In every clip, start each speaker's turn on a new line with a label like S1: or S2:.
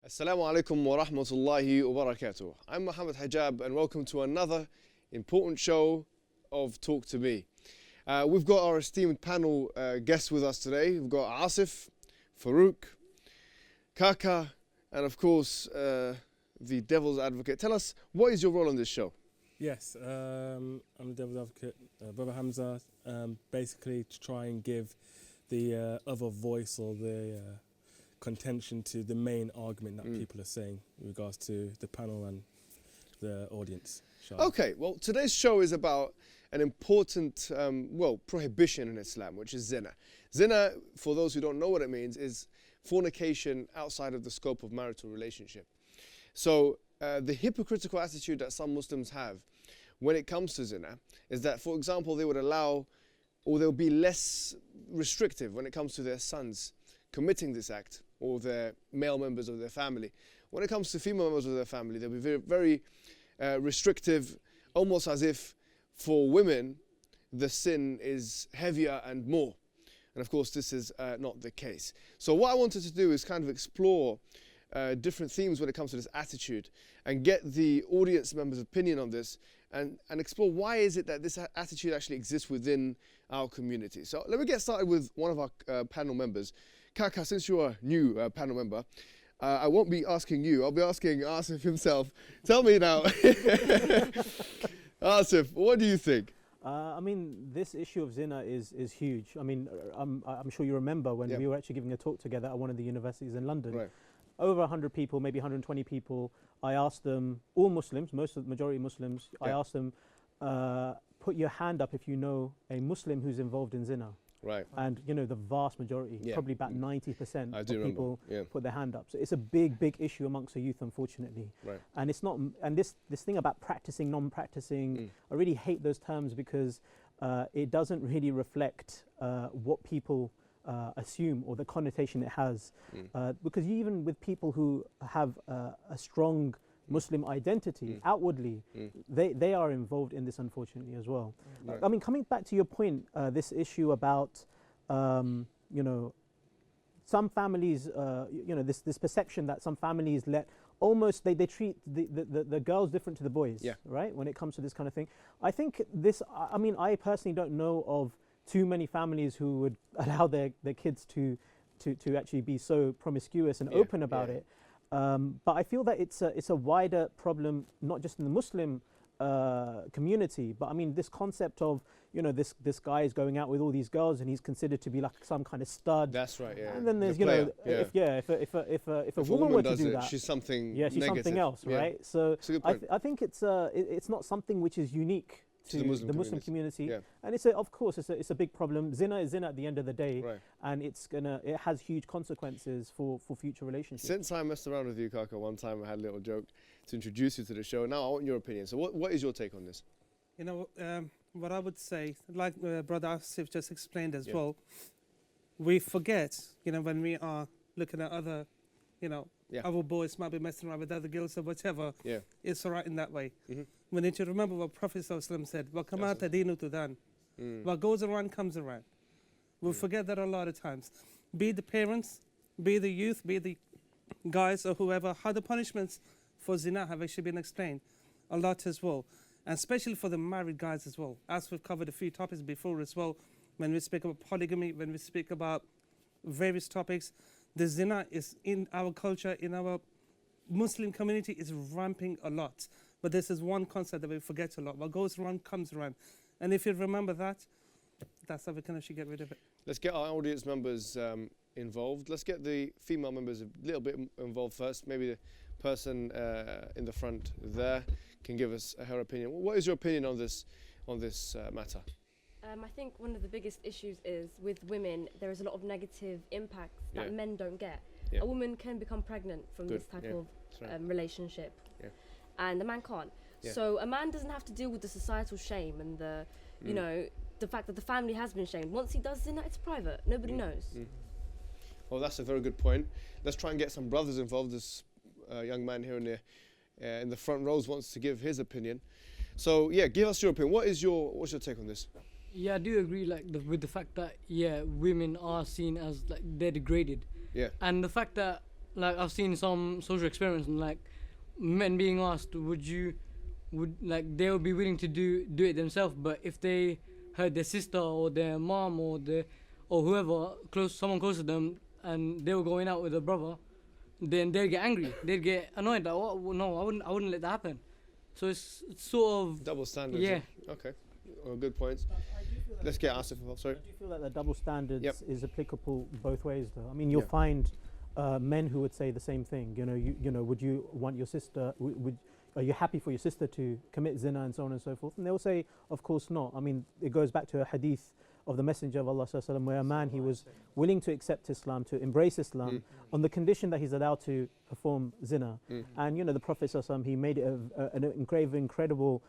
S1: Assalamu alaikum wa rahmatullahi wa barakatuh. I'm Muhammad Hijab and welcome to another important show of Talk to Me. We've got our esteemed panel guests with us today. We've got Asif, Farouk, Kaka, and of course the Devil's Advocate. Tell us, what is your role on this show?
S2: Yes, I'm the Devil's Advocate, Brother Hamza, basically to try and give the other voice or the contention to the main argument that people are saying in regards to the panel and the audience.
S1: Okay, well, today's show is about an important, prohibition in Islam, which is zina. Zina, for those who don't know what it means, is fornication outside of the scope of marital relationship. So the hypocritical attitude that some Muslims have when it comes to zina is that, for example, they would allow, or they'll be less restrictive when it comes to their sons committing this act, or their male members of their family. When it comes to female members of their family, they'll be very, very restrictive, almost as if for women the sin is heavier and more. And of course this is not the case. So what I wanted to do is kind of explore different themes when it comes to this attitude and get the audience members' opinion on this and explore why is it that this attitude actually exists within our community. So let me get started with one of our panel members. Kaka, since you're a new panel member, I won't be asking you, I'll be asking Asif himself. Tell me now, Asif, what do you think?
S3: I mean, this issue of zina is huge. I mean, I'm sure you remember when we were actually giving a talk together at one of the universities in London.
S1: Right.
S3: Over 100 people, maybe 120 people, I asked them, all Muslims, majority Muslims, I asked them, put your hand up if you know a Muslim who's involved in zina.
S1: Right.
S3: And you know, the vast majority, probably about 90% of people put their hand up. So it's a big issue amongst the youth, unfortunately.
S1: Right.
S3: And it's not, and this thing about practicing, non-practicing, I really hate those terms because it doesn't really reflect what people assume or the connotation it has. Because even with people who have a strong Muslim identity outwardly, they are involved in this, unfortunately, as well.
S1: Right.
S3: I mean, coming back to your point, this issue about you know, some families, you know, this perception that some families let almost they treat the girls different to the boys, right? When it comes to this kind of thing, I think this. I mean, I personally don't know of too many families who would allow their kids to actually be so promiscuous and open about it. But I feel that it's a wider problem, not just in the Muslim community, but I mean this concept of, you know, this guy is going out with all these girls and he's considered to be like some kind of stud.
S1: That's right. Yeah.
S3: And then there's if a woman were to do that,
S1: she's something.
S3: She's
S1: negative.
S3: something else, right? So I think it's not something which is unique to the Muslim community, and of course it's a big problem. Zina is zina at the end of the day, and it has huge consequences for future relationships.
S1: Since I messed around with you, Kaka, one time I had a little joke to introduce you to the show. Now I want your opinion. So what is your take on this?
S4: You know, what I would say, like Brother Asif just explained as well, we forget, you know, when we are looking at other, you know, other boys might be messing around with other girls or whatever, it's all right in that way. We need to remember what Prophet ﷺ said, وَكَمَا تَدِينُ تُدَانُ. What goes around comes around. We forget that a lot of times. Be the parents, be the youth, be the guys or whoever, how the punishments for zina have actually been explained a lot as well. And especially for the married guys as well. As we've covered a few topics before as well, when we speak about polygamy, when we speak about various topics, the zina is in our culture, in our Muslim community is ramping a lot. But this is one concept that we forget a lot. What goes around comes around. And if you remember that, that's how we can actually get rid of it.
S1: Let's get our audience members involved. Let's get the female members a little bit involved first. Maybe the person in the front there can give us her opinion. What is your opinion on this matter?
S5: I think one of the biggest issues is with women, there is a lot of negative impacts that men don't get. A woman can become pregnant from this type of relationship, and a man can't. So a man doesn't have to deal with the societal shame and the, you know, the fact that the family has been shamed. Once he does zina, it's private. Nobody knows.
S1: Well, that's a very good point. Let's try and get some brothers involved. This young man here in the front rows wants to give his opinion. So give us your opinion. What's your take on this?
S6: Yeah, I do agree with the fact that women are seen as like they're degraded.
S1: Yeah.
S6: And the fact that like I've seen some social experiments, and like men being asked, would like they would be willing to do it themselves, but if they heard their sister or their mom or whoever someone close to them, and they were going out with a brother, then they'd get angry, they'd get annoyed. Like, oh, no, I wouldn't let that happen. So it's sort of
S1: double standards.
S6: Yeah.
S1: Okay. Well, good points. Let's get Asif involved. Sorry.
S3: I do feel that the double standards
S1: Yep.
S3: is applicable both ways, though. I mean, you'll find men who would say the same thing. You know, would you want your sister? Are you happy for your sister to commit zina and so on and so forth? And they'll say, of course not. I mean, it goes back to a hadith of the Messenger of Allah sallallahu alaihi wasallam, where a man, he was willing to accept Islam, to embrace Islam, on the condition that he's allowed to perform zina. And you know, the Prophet sallallahu alaihi wasallam, he made it an incredible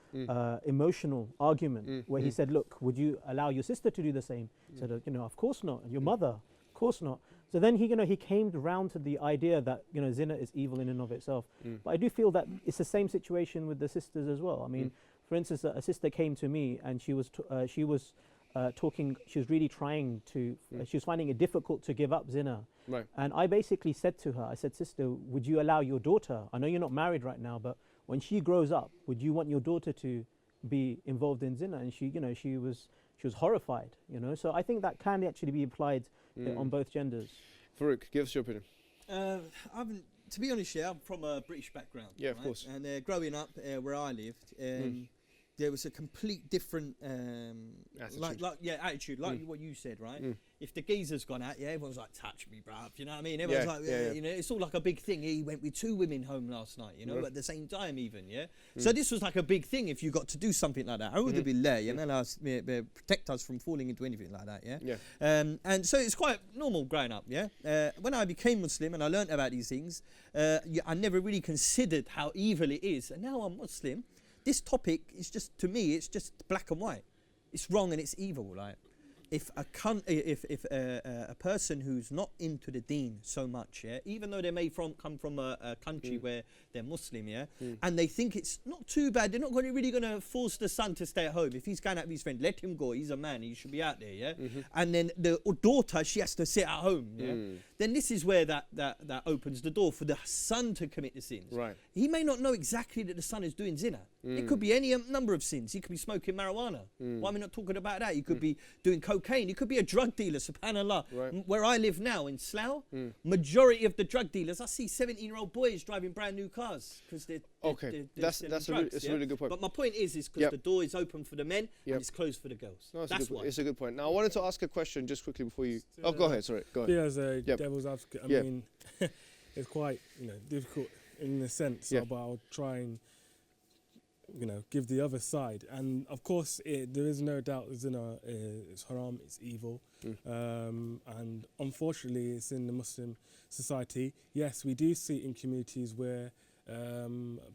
S3: emotional argument where he said, look, would you allow your sister to do the same? He said, you know, of course not. Your mother, of course not. So then he came round to the idea that, you know, zina is evil in and of itself. But I do feel that it's the same situation with the sisters as well. I mean, for instance, a sister came to me and she was talking, she was really trying to, she was finding it difficult to give up zina.
S1: Right.
S3: And I basically said to her, I said, sister, would you allow your daughter, I know you're not married right now, but when she grows up, would you want your daughter to be involved in zina? And she, you know, she was horrified, you know. So I think that can actually be applied on both genders.
S1: Farouk, give us your opinion.
S7: To be honest, I'm from a British background.
S1: Yeah,
S7: right?
S1: of course.
S7: And growing up where I lived, there was a complete different attitude, like what you said, right? If the geezer's gone out, everyone's like, touch me, bruv, you know what I mean? Everyone's you know, it's all like a big thing. He went with 2 women home last night, you know, at the same time even, So this was like a big thing if you got to do something like that. A'udhu billah, you know, protect us from falling into anything like that, and so it's quite normal growing up, when I became Muslim and I learnt about these things, I never really considered how evil it is. And now I'm Muslim, this topic is just, to me, it's just black and white. It's wrong and it's evil. Like, if a person who's not into the deen so much, even though they may come from a country where they're Muslim, and they think it's not too bad, they're not really going to force the son to stay at home. If he's going out with his friend, let him go. He's a man. He should be out there, And then the daughter, she has to sit at home, Then this is where that opens the door for the son to commit the sins.
S1: Right.
S7: He may not know exactly that the son is doing zina. It could be any number of sins. He could be smoking marijuana. Why am I not talking about that? He could be doing cocaine. He could be a drug dealer, subhanallah.
S1: Right.
S7: Where I live now in Slough, majority of the drug dealers, I see 17-year-old boys driving brand new cars because they're
S1: that's a really good point.
S7: But my point is because the door is open for the men and it's closed for the girls.
S1: No,
S7: that's why.
S1: It's a good point. Now I wanted to ask a question just quickly before you. Go ahead. Sorry, go ahead.
S2: Yeah, as a devil's advocate, I mean, it's quite difficult in a sense, but I'll try and give the other side. And of course, there is no doubt zina is haram, it's evil, and unfortunately, it's in the Muslim society. Yes, we do see it in communities where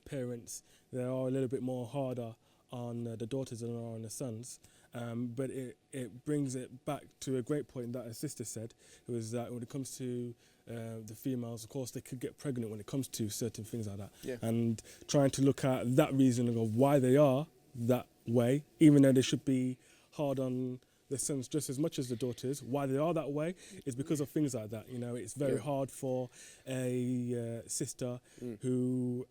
S2: parents, they are a little bit more harder on the daughters than are on the sons. But it brings it back to a great point that a sister said, it was that when it comes to the females, of course, they could get pregnant when it comes to certain things like that.
S1: Yeah.
S2: And trying to look at that reasoning of why they are that way, even though they should be hard on the sons just as much as the daughters, why they are that way is because of things like that. It's very hard for a sister who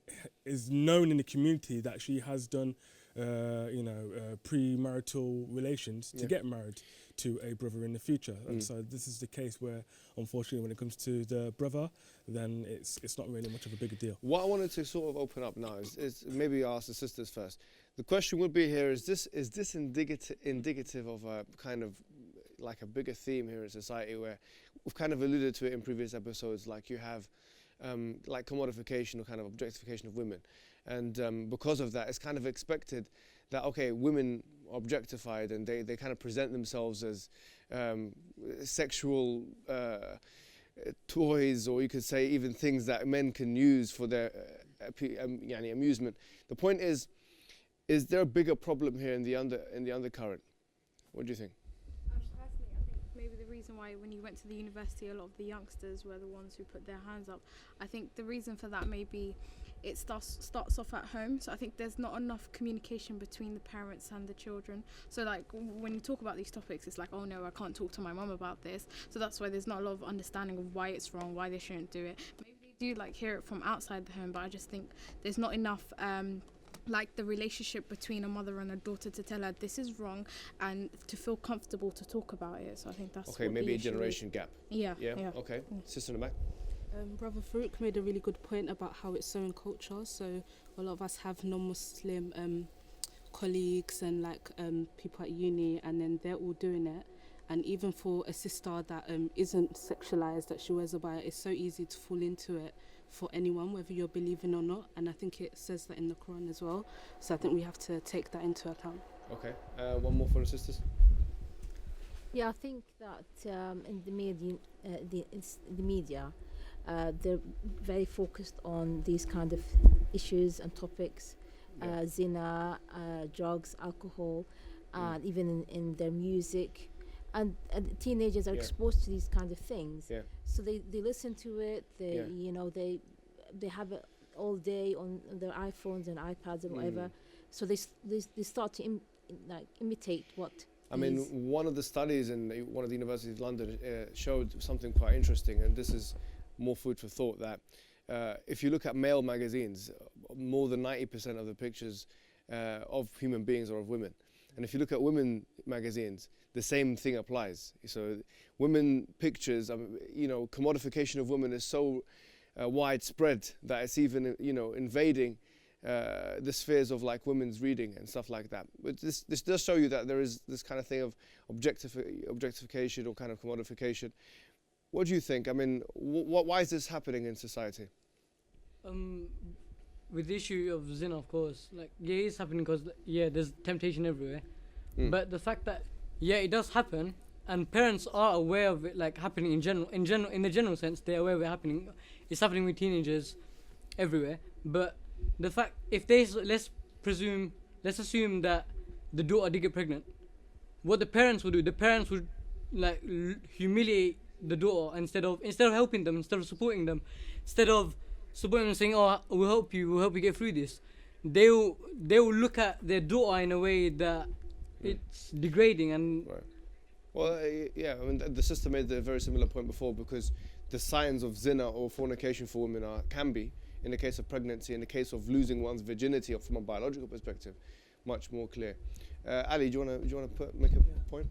S2: is known in the community that she has done premarital relations to get married to a brother in the future. And so this is the case where, unfortunately, when it comes to the brother, then it's not really much of a bigger deal.
S1: What I wanted to sort of open up now is maybe ask the sisters first. The question would be here, is this indicative of a kind of like a bigger theme here in society where we've kind of alluded to it in previous episodes, like you have like commodification or kind of objectification of women. And because of that, it's kind of expected that, okay, women are objectified and they kind of present themselves as sexual toys, or you could say even things that men can use for their amusement. The point is there a bigger problem here in the undercurrent? What do you think?
S8: Personally, I think maybe the reason why when you went to the university, a lot of the youngsters were the ones who put their hands up. I think the reason for that may be it starts off at home. So I think there's not enough communication between the parents and the children. So like when you talk about these topics, it's like, oh no, I can't talk to my mum about this. So that's why there's not a lot of understanding of why it's wrong, why they shouldn't do it. Maybe they do like hear it from outside the home, but I just think there's not enough like the relationship between a mother and a daughter to tell her this is wrong and to feel comfortable to talk about it. So I think that's
S1: okay. Maybe a generation gap.
S8: Yeah.
S1: Okay. Sister in the back.
S9: Brother Farouk made a really good point about how it's so in culture. So a lot of us have non-Muslim colleagues and like people at uni, and then they're all doing it. And even for a sister that isn't sexualized, that she wears a abaya, it's so easy to fall into it for anyone, whether you're believing or not. And I think it says that in the Quran as well. So I think we have to take that into account.
S1: Okay. One more for the sisters.
S10: Yeah, I think that in the media, they're very focused on these kind of issues and topics, zina, drugs, alcohol, and even in their music. And teenagers are exposed to these kind of things, so they listen to it. They they have it all day on their iPhones and iPads and whatever. So they start to imitate what.
S1: I mean, one of the studies in one of the universities of London showed something quite interesting, and this is more food for thought. That if you look at male magazines, more than 90% of the pictures of human beings are of women. And if you look at women magazines, the same thing applies. So women pictures, commodification of women is so widespread that it's even, invading the spheres of like women's reading and stuff like that. But this does show you that there is this kind of thing of objectification or kind of commodification. What do you think? I mean, why is this happening in society?
S6: With the issue of zina, of course, it's happening because there's temptation everywhere. But the fact that it does happen, and parents are aware of it, happening in the general sense, they're aware of it happening. It's happening with teenagers everywhere. But the fact, let's assume that the daughter did get pregnant, what the parents would do, the parents would humiliate the daughter instead of helping them, instead of supporting them, instead of supporting them saying, "Oh, we'll help you get through this." They will look at their daughter in a way that it's degrading and.
S1: Right. Well, I mean, the sister made a very similar point before, because the signs of zina or fornication for women can be, in the case of pregnancy, in the case of losing one's virginity from a biological perspective, much more clear. Ali, do you want to make a point?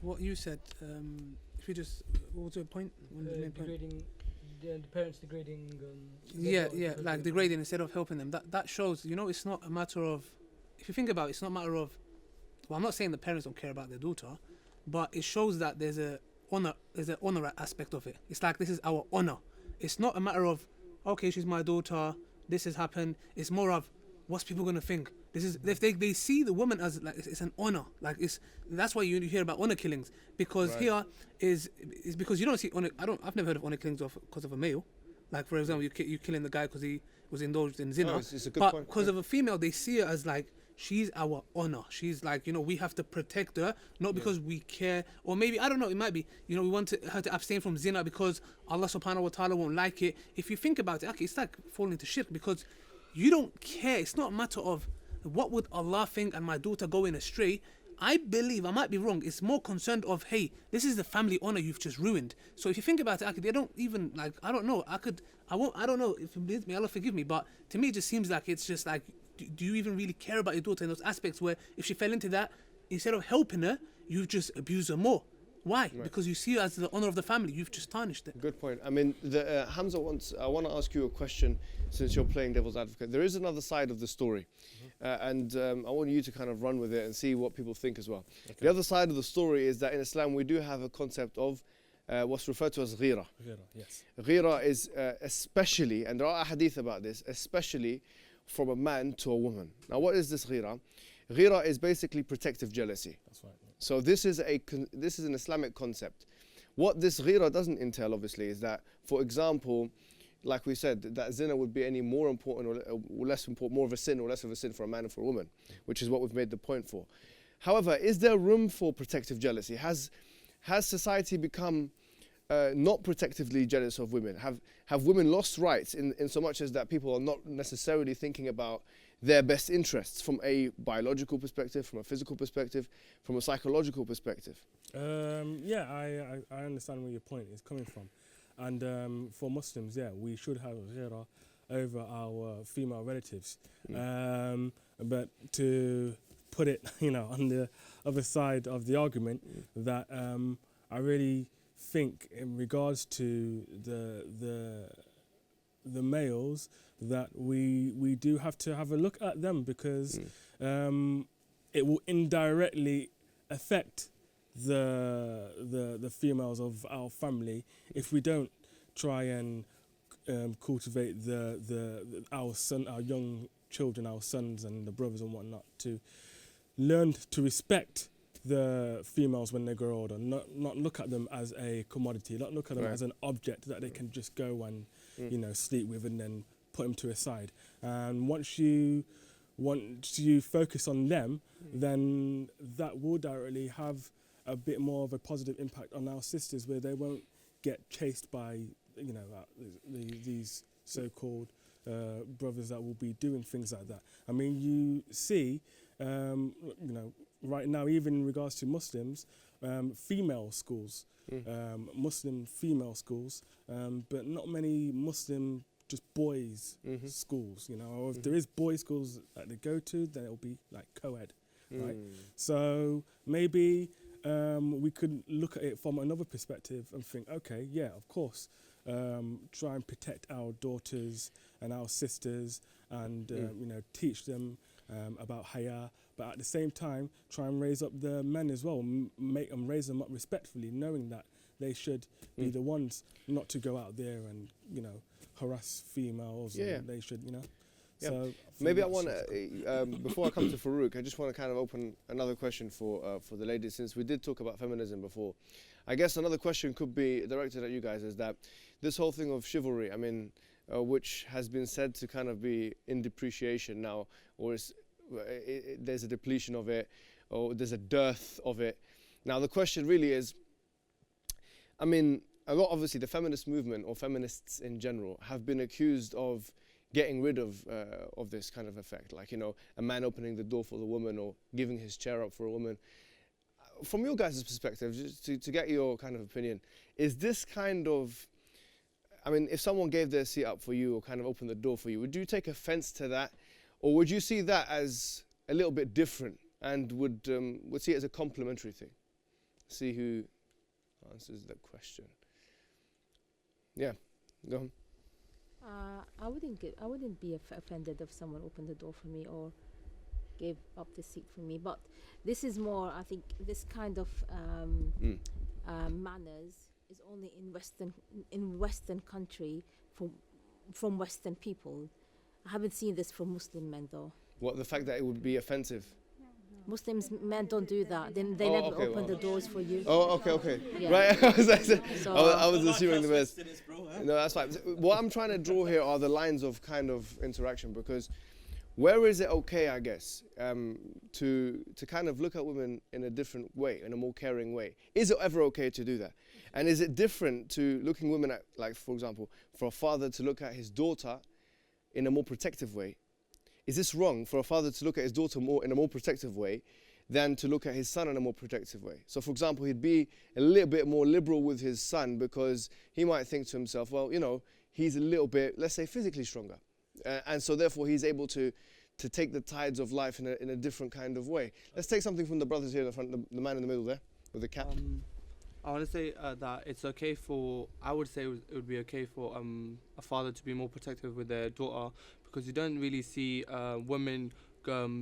S11: What you said. If you just, what was your point?
S6: Degrading. The parents degrading.
S11: Degrading instead of helping them. That shows. It's not a matter of. If you think about it, it's not a matter of. Well, I'm not saying the parents don't care about their daughter, but it shows that there's an honor aspect of it. It's like, this is our honor. It's not a matter of, okay, she's my daughter, this has happened. It's more of, what's people gonna think? This is, if they see the woman as it's an honor. That's why you hear about honor killings, because here is because you don't see honor. I've never heard of honor killings because of a male. Like, for example, you killing the guy because he was indulged in zina.
S1: It's a good
S11: but
S1: point.
S11: Because of a female, they see her as she's our honor. She's we have to protect her, not because we care, or maybe, I don't know, it might be, we want her to abstain from zina because Allah subhanahu wa ta'ala won't like it. If you think about it, it's like falling into shirk, because you don't care. It's not a matter of what would Allah think and my daughter going astray. I believe, I might be wrong, it's more concerned of, hey, this is the family honor you've just ruined. So if you think about it, they don't even, I don't know, I don't know, if may Allah forgive me, but to me it just seems like it's just do you even really care about your daughter in those aspects where if she fell into that, instead of helping her, you've just abused her more? Why? Right. Because you see her as the honor of the family. You've just tarnished it.
S1: Good point. I mean, Hamza I want to ask you a question, since you're playing devil's advocate. There is another side of the story, and I want you to kind of run with it and see what people think as well. Okay. The other side of the story is that in Islam we do have a concept of what's referred to as ghira.
S2: Ghira, yes.
S1: Ghira is especially, and there are hadith about this, especially from a man to a woman. Now, what is this ghira? Ghira is basically protective jealousy.
S2: That's right.
S1: So this is an Islamic concept. What this ghira doesn't entail, obviously, is that, for example, like we said, that zina would be any more important or less important, more of a sin or less of a sin for a man and for a woman, which is what we've made the point for. However, is there room for protective jealousy? Has society become not protectively jealous of women? Have women lost rights in so much as that people are not necessarily thinking about their best interests from a biological perspective, from a physical perspective, from a psychological perspective?
S2: I understand where your point is coming from. And for Muslims, we should have ghira over our female relatives. But to put it, on the other side of the argument, that I really think in regards to the males, that we do have to have a look at them, because it will indirectly affect the females of our family if we don't try and cultivate our young children, our sons and the brothers and whatnot, to learn to respect the females when they grow older, not look at them as a commodity, not look at them as an object that they can just go and sleep with and then put them to a side. And once you focus on them, then that will directly have a bit more of a positive impact on our sisters, where they won't get chased by these so-called brothers that will be doing things like that. I mean, you see, right now, even in regards to Muslims, female schools, Muslim female schools, but not many Muslim just boys schools, or if there is boys schools that they go to, then it'll be like co-ed, right? So maybe we could look at it from another perspective and think, okay, yeah, of course, try and protect our daughters and our sisters, and teach them about haya, but at the same time try and raise up the men as well, raise them up respectfully, knowing that they should be the ones not to go out there and harass females. And they should So
S1: maybe I want to, before I come to Farouk, I just want to kind of open another question for the ladies, since we did talk about feminism before. I guess another question could be directed at you guys, is that this whole thing of chivalry, I mean, which has been said to kind of be in depreciation now, or there's a depletion of it, or there's a dearth of it. Now the question really is, I mean, obviously the feminist movement, or feminists in general, have been accused of getting rid of this kind of effect, like, a man opening the door for the woman, or giving his chair up for a woman. From your guys' perspective, just to get your kind of opinion, is this kind of, I mean, if someone gave their seat up for you or kind of opened the door for you, would you take offense to that? Or would you see that as a little bit different and would see it as a complimentary thing? See who answers that question. Yeah, go on.
S10: I wouldn't be offended if someone opened the door for me or gave up the seat for me. But this is more, I think, this kind of manners is only in Western country from Western people. I haven't seen this from Muslim men though.
S1: What, the fact that it would be offensive?
S10: Muslims men don't do that. They never open the doors for you.
S1: Oh, okay.
S10: Yeah.
S1: Right. I was assuming the best. No, that's fine. What I'm trying to draw here are the lines of kind of interaction, because where is it okay, I guess, to kind of look at women in a different way, in a more caring way? Is it ever okay to do that? And is it different to looking women at, like, for example, for a father to look at his daughter in a more protective way? Is this wrong for a father to look at his daughter in a more protective way than to look at his son in a more protective way? So, for example, he'd be a little bit more liberal with his son because he might think to himself, well, he's a little bit, let's say, physically stronger. And so, therefore, he's able to take the tides of life in a different kind of way. Let's take something from the brothers here in the front, the man in the middle there with the cap.
S12: I want to say that it's okay I would say it would be okay for a father to be more protective with their daughter, because you don't really see women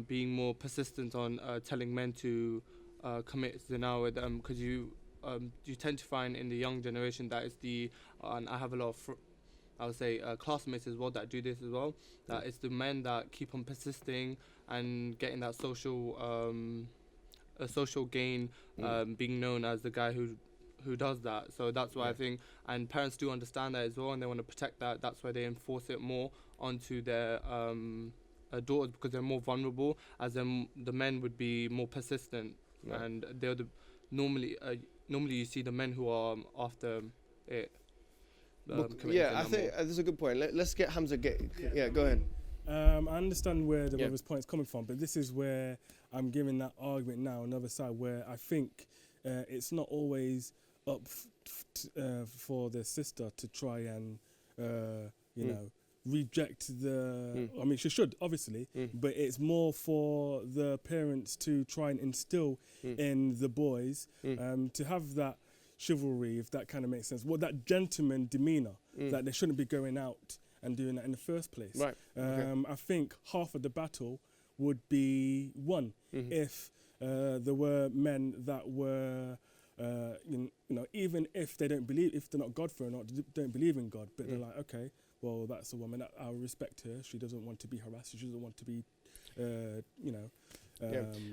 S12: being more persistent on telling men to commit zina with them, because you tend to find in the young generation that it's and I have a lot of I would say classmates as well that do this as well, that it's the men that keep on persisting and getting that social gain, being known as the guy who does that. So that's why I think, and parents do understand that as well, and they want to protect that. That's why they enforce it more onto their daughters, because they're more vulnerable, as the men would be more persistent, and they're normally you see the men who are after it.
S1: I think this is a good point. Let's get Hamza. Go ahead.
S2: I understand where the brother's point is coming from, but this is where I'm giving that argument now, another side, where I think it's not always up for the sister to try and, you know, reject the. I mean, she should obviously, but it's more for the parents to try and instill in the boys to have that chivalry, if that kind of makes sense. Well, that gentleman demeanor that they shouldn't be going out and doing that in the first place.
S1: Right.
S2: I think half of the battle would be won if there were men that were, you know, even if they don't believe, if they're not God-fearing or don't believe in God, but they're like, okay, well, that's a woman. I respect her. She doesn't want to be harassed. She doesn't want to be, you know.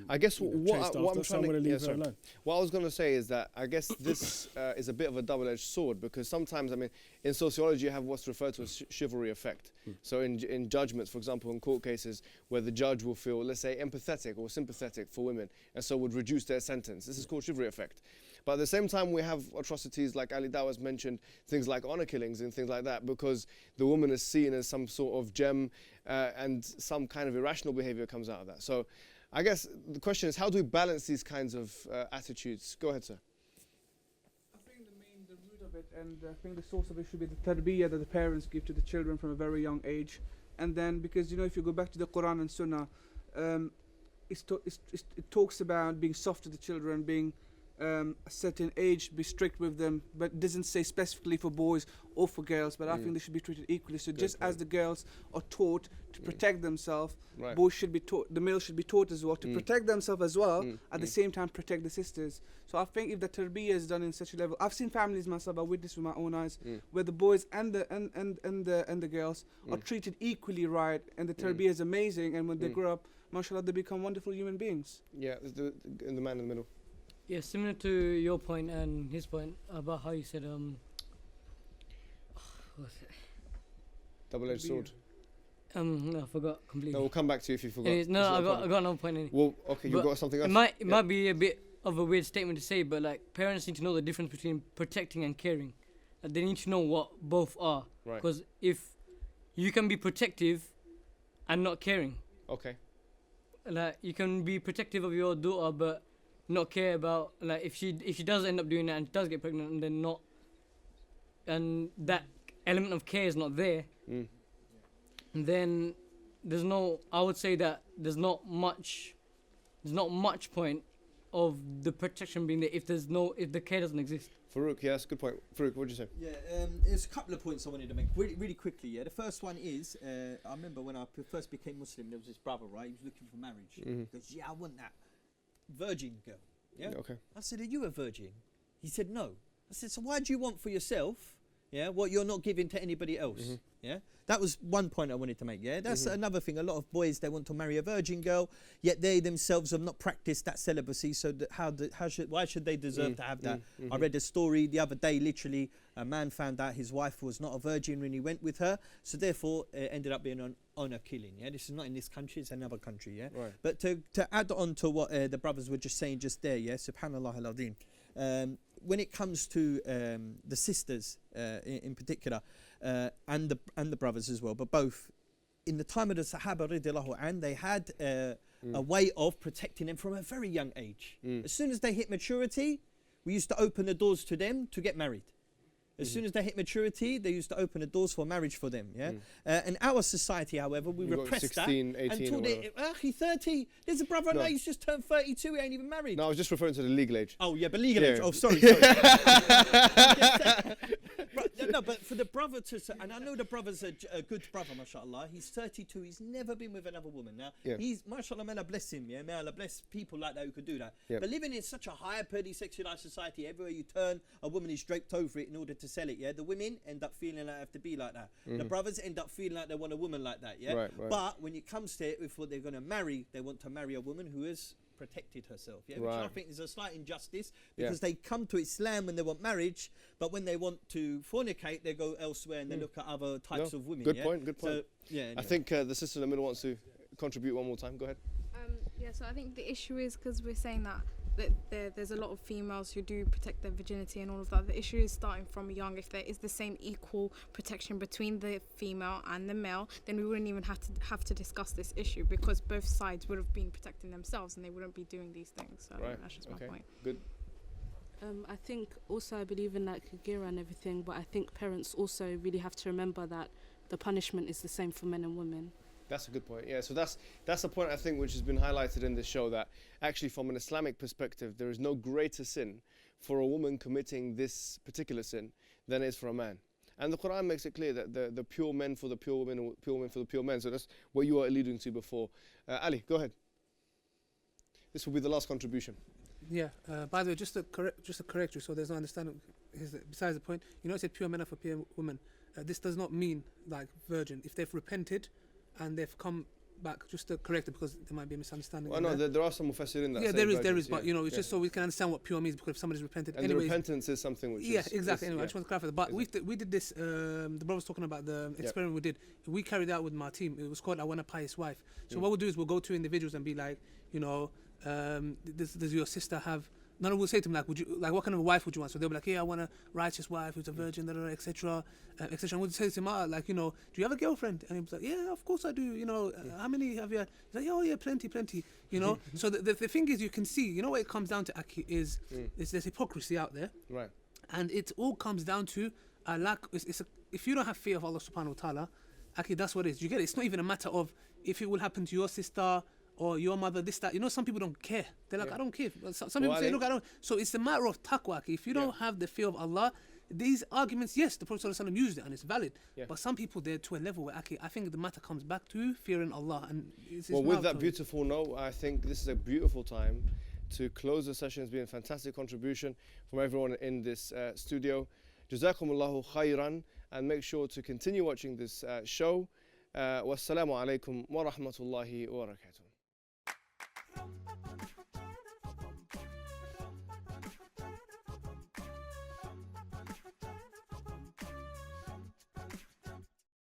S1: I guess what I'm trying to
S2: leave her alone.
S1: What I was going to say is that I guess this is a bit of a double-edged sword, because sometimes, I mean, in sociology you have what's referred to as chivalry effect. So in judgments, for example, in court cases where the judge will feel, let's say, empathetic or sympathetic for women, and so would reduce their sentence. This is called chivalry effect. But at the same time, we have atrocities like Ali Dawah's mentioned, things like honor killings and things like that, because the woman is seen as some sort of gem, and some kind of irrational behavior comes out of that. So I guess the question is, how do we balance these kinds of attitudes? Go ahead, sir.
S13: I think the root of it, and I think the source of it should be the tarbiyah that the parents give to the children from a very young age. And then, because, you know, if you go back to the Quran and Sunnah, it talks about being soft to the children, being a certain age, be strict with them, but it doesn't say specifically for boys or for girls, but I think they should be treated equally. So just as the girls are taught to protect themselves, boys should be taught, the males should be taught as well to protect themselves as well, at the same time protect the sisters. So I think if the tarbiyah is done in such a level, I've seen families myself, I witnessed with my own eyes, where the boys and the girls are treated equally right, and the tarbiyah is amazing, and when they grow up, mashallah, they become wonderful human beings.
S1: Yeah, the man in the middle.
S6: Yeah, similar to your point and his point about how you said
S1: double-edged sword.
S6: No, I forgot completely.
S1: No, we'll come back to you if you forgot.
S6: Anyways, no, I got another point. Anyway.
S1: Well, okay, you've got something else.
S6: It might be a bit of a weird statement to say, but like parents need to know the difference between protecting and caring. They need to know what both are.
S1: Right.
S6: Because if you can be protective and not caring.
S1: Okay.
S6: Like you can be protective of your daughter, but not care about, like, if she does end up doing that and does get pregnant and then not, and that element of care is not there, then there's no, I would say that there's not much point of the protection being there if the care doesn't exist.
S1: Farouk, yes, good point. Farouk, what did you say?
S7: Yeah, there's a couple of points I wanted to make really quickly. Yeah, the first one is I remember when I first became Muslim, there was this brother, right? He was looking for marriage. He goes, yeah, I want that virgin girl. Yeah.
S1: Okay.
S7: I said, are you a virgin? He said, no. I said, so why do you want for yourself? Yeah, what you're not giving to anybody else. Yeah, that was one point I wanted to make. Yeah, that's another thing. A lot of boys, they want to marry a virgin girl, yet they themselves have not practiced that celibacy. So why should they deserve to have that? I read a story the other day. Literally, a man found out his wife was not a virgin when he went with her, so therefore it ended up being an honor killing. Yeah, this is not in this country; it's another country. Yeah, right. But to add on to what the brothers were just saying just there. Yeah, Subhanallah al-Azim. When it comes to the sisters in particular, and the brothers as well, but both, in the time of the Sahaba radiallahu anhu, they had a way of protecting them from a very young age. As soon as they hit maturity, we used to open the doors to them to get married. As soon as they hit maturity, they used to open the doors for marriage for them. Yeah. In our society, however, we repress
S1: 16,
S7: that
S1: 18
S7: until they, he's 30. There's a brother now, he's just turned 32. He ain't even married.
S1: No, I was just referring to the legal age.
S7: Oh yeah, but legal age. Oh, sorry. No, but for the brother to, and I know the brother's a good brother, mashallah. He's 32. He's never been with another woman. Now, he's, mashallah, may Allah bless him. Yeah, may Allah bless people like that who could do that. But living in such a hyper-desexualized society, everywhere you turn, a woman is draped over it in order to sell it. Yeah, the women end up feeling like they have to be like that. The brothers end up feeling like they want a woman like that. Yeah, right. But when it comes to it, with what they're going to marry, they want to marry a woman who is protected herself, which I think is a slight injustice, because they come to Islam when they want marriage, but when they want to fornicate, they go elsewhere and they look at other types of women.
S1: Good point. So,
S7: anyway.
S1: I think the sister in the middle wants to contribute one more time. Go ahead.
S8: So I think the issue is, because we're saying that there's a lot of females who do protect their virginity and all of that. The issue is starting from young. If there is the same equal protection between the female and the male, then we wouldn't even have to discuss this issue, because both sides would have been protecting themselves and they wouldn't be doing these things. So that's just my point.
S1: Good.
S9: I think also I believe in like Gira and everything, but I think parents also really have to remember that the punishment is the same for men and women.
S1: That's a good point. Yeah, so that's a point I think which has been highlighted in this show, that actually from an Islamic perspective there is no greater sin for a woman committing this particular sin than it is for a man. And the Quran makes it clear that the pure men for the pure women, and pure women for the pure men. So that's what you were alluding to before. Ali, go ahead. This will be the last contribution.
S11: Yeah. By the way, just to correct you, so there's no understanding. Besides the point, you know, it said pure men are for pure women. This does not mean like virgin. If they've repented and they've come back, just to correct it, because there might be a misunderstanding.
S1: Well, no, there are some mufassirin that
S11: yeah,
S1: say
S11: there is, but you know, it's just so we can understand what pure means, because if somebody's repented,
S1: and
S11: anyways,
S1: the repentance is something which
S11: yeah,
S1: is,
S11: exactly.
S1: Is,
S11: anyway,
S1: yeah.
S11: I just want to clarify that. But we did this. The brother was talking about the experiment we did. We carried out with my team. It was called "I Want a Pious Wife." So what we'll do is we'll go to individuals and be like, you know, does your sister have? None of we'll say to them like, what kind of a wife would you want? So they'll be like, yeah, I want a righteous wife who's a virgin, etc., etc. And we'll say to him, like, you know, do you have a girlfriend? And he's like, yeah, of course I do. You know, how many have you had? He's like, oh yeah, plenty. You know. So the thing is, you can see, you know, what it comes down to, Aki, is there's hypocrisy out there,
S1: right?
S11: And it all comes down to a lack. If you don't have fear of Allah Subhanahu wa Taala, Aki, that's what it is. You get it. It's not even a matter of if it will happen to your sister or your mother, this, that. You know, some people don't care. They're like, I don't care. Some people say, look, I don't. So it's a matter of taqwa. If you don't have the fear of Allah, these arguments, yes, the Prophet ﷺ used it and it's valid. Yeah. But some people, they're to a level where, I think the matter comes back to fearing Allah. And
S1: well, with that beautiful note, I think this is a beautiful time to close the session. It's been a fantastic contribution from everyone in this studio. Jazakumullahu khairan, and make sure to continue watching this show. Wassalamu alaikum wa rahmatullahi wa barakatuh.